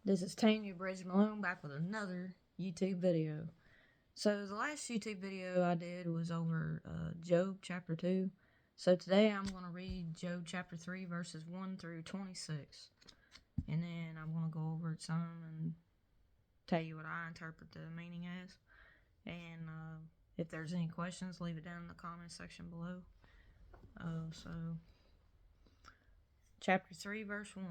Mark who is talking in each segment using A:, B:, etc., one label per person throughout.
A: This is Tanya Bridge Malone back with another YouTube video. So the last YouTube video I did was over Job chapter 2. So today I'm going to read Job chapter 3 verses 1 through 26. And then I'm going to go over it some and tell you what I interpret the meaning as. And if there's any questions, leave it down in the comment section below. So chapter 3 verse 1.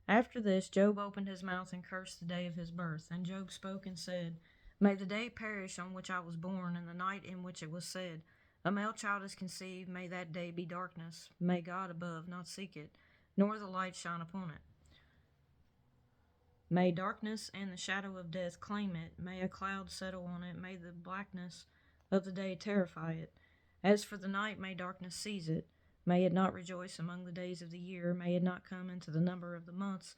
A: After this, Job opened his mouth and cursed the day of his birth. And Job spoke and said, May the day perish on which I was born, and the night in which it was said, A male child is conceived, may that day be darkness. May God above not seek it, nor the light shine upon it. May darkness and the shadow of death claim it. May a cloud settle on it. May the blackness of the day terrify it. As for the night, may darkness seize it. May it not rejoice among the days of the year. May it not come into the number of the months.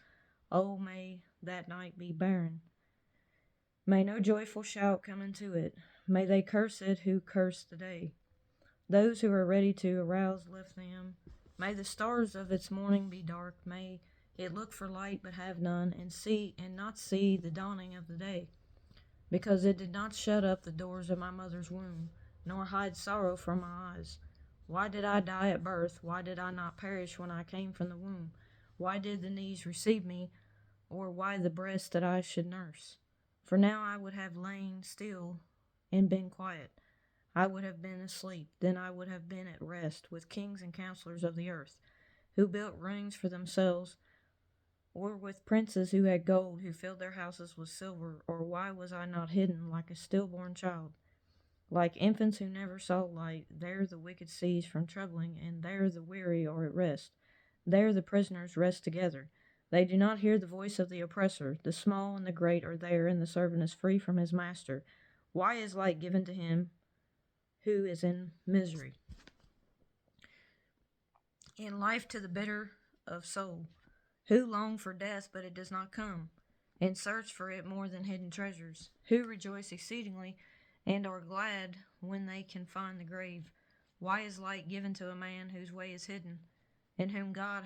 A: Oh, may that night be barren. May no joyful shout come into it. May they curse it who curse the day. Those who are ready to arouse lift them. May the stars of its morning be dark. May it look for light but have none, and not see the dawning of the day. Because it did not shut up the doors of my mother's womb, nor hide sorrow from my eyes. Why did I die at birth? Why did I not perish when I came from the womb? Why did the knees receive me, or why the breast that I should nurse? For now I would have lain still and been quiet. I would have been asleep. Then I would have been at rest with kings and counselors of the earth, who built rings for themselves, or with princes who had gold, who filled their houses with silver. Or why was I not hidden like a stillborn child? Like infants who never saw light, there the wicked cease from troubling, and there the weary are at rest. There the prisoners rest together. They do not hear the voice of the oppressor. The small and the great are there, and the servant is free from his master. Why is light given to him who is in misery, and life to the bitter of soul, who long for death, but it does not come, and search for it more than hidden treasures, who rejoice exceedingly and are glad when they can find the grave? Why is light given to a man whose way is hidden, and whom God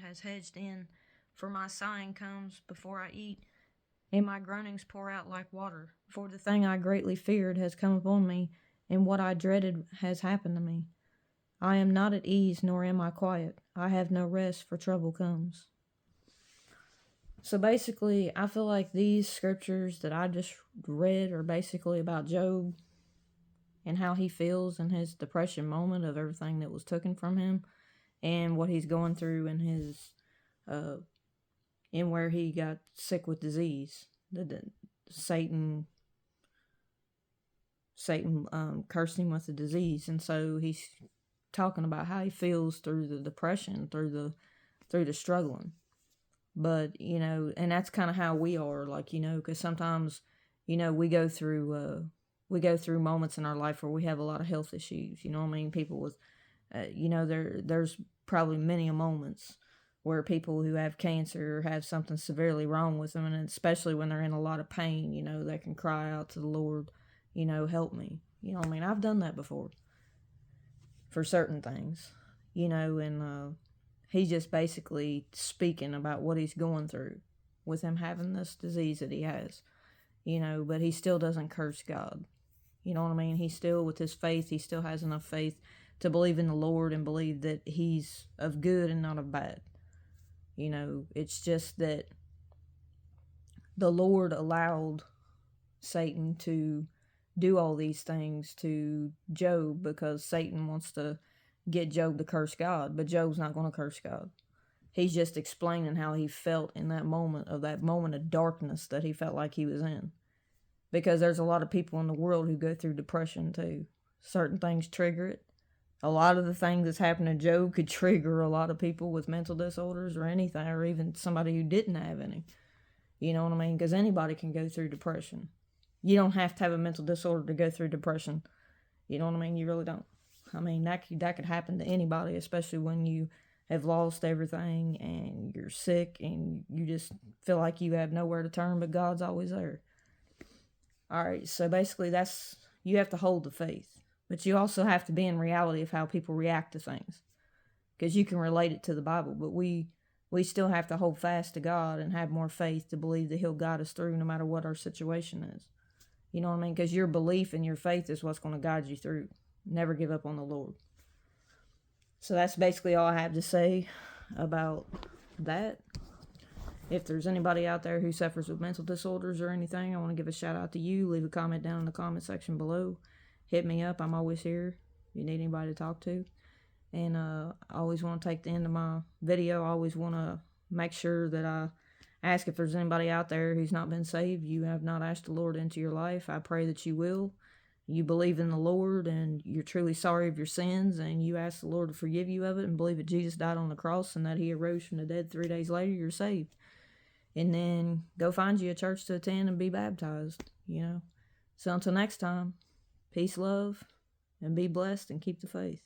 A: has hedged in? For my sighing comes before I eat, and my groanings pour out like water. For the thing I greatly feared has come upon me, and what I dreaded has happened to me. I am not at ease, nor am I quiet. I have no rest, for trouble comes. So basically, I feel like these scriptures that I just read are basically about Job and how he feels in his depression moment of everything that was taken from him, and what he's going through in his, in where he got sick with disease. Satan cursed him with the disease, and so he's talking about how he feels through the depression, through the struggling. But, and that's kind of how we are, because sometimes, we go through moments in our life where we have a lot of health issues, you know what I mean? People with, there's probably many moments where people who have cancer have something severely wrong with them, and especially when they're in a lot of pain, they can cry out to the Lord, help me. You know what I mean? I've done that before for certain things, and he's just basically speaking about what he's going through with him having this disease that he has, but he still doesn't curse God. You know what I mean? He still, with his faith, he still has enough faith to believe in the Lord and believe that he's of good and not of bad. It's just that the Lord allowed Satan to do all these things to Job because Satan wants to get Job to curse God, but Job's not going to curse God. He's just explaining how he felt in that moment of darkness that he felt like he was in. Because there's a lot of people in the world who go through depression too. Certain things trigger it. A lot of the things that's happened to Job could trigger a lot of people with mental disorders or anything, or even somebody who didn't have any. You know what I mean? Because anybody can go through depression. You don't have to have a mental disorder to go through depression. You know what I mean? You really don't. I mean, that could happen to anybody, especially when you have lost everything and you're sick and you just feel like you have nowhere to turn, but God's always there. All right, so basically you have to hold the faith, but you also have to be in reality of how people react to things, because you can relate it to the Bible, but we we still have to hold fast to God and have more faith to believe that He'll guide us through no matter what our situation is. You know what I mean? Because your belief and your faith is what's going to guide you through. Never give up on the Lord. So that's basically all I have to say about that. If there's anybody out there who suffers with mental disorders or anything, I want to give a shout out to you. Leave a comment down in the comment section below. Hit me up. I'm always here if you need anybody to talk to. And I always want to take the end of my video. I always want to make sure that I ask if there's anybody out there who's not been saved. You have not asked the Lord into your life. I pray that you will. You believe in the Lord and you're truly sorry of your sins and you ask the Lord to forgive you of it and believe that Jesus died on the cross and that He arose from the dead 3 days later, you're saved. And then go find you a church to attend and be baptized, you know. So until next time, peace, love, and be blessed and keep the faith.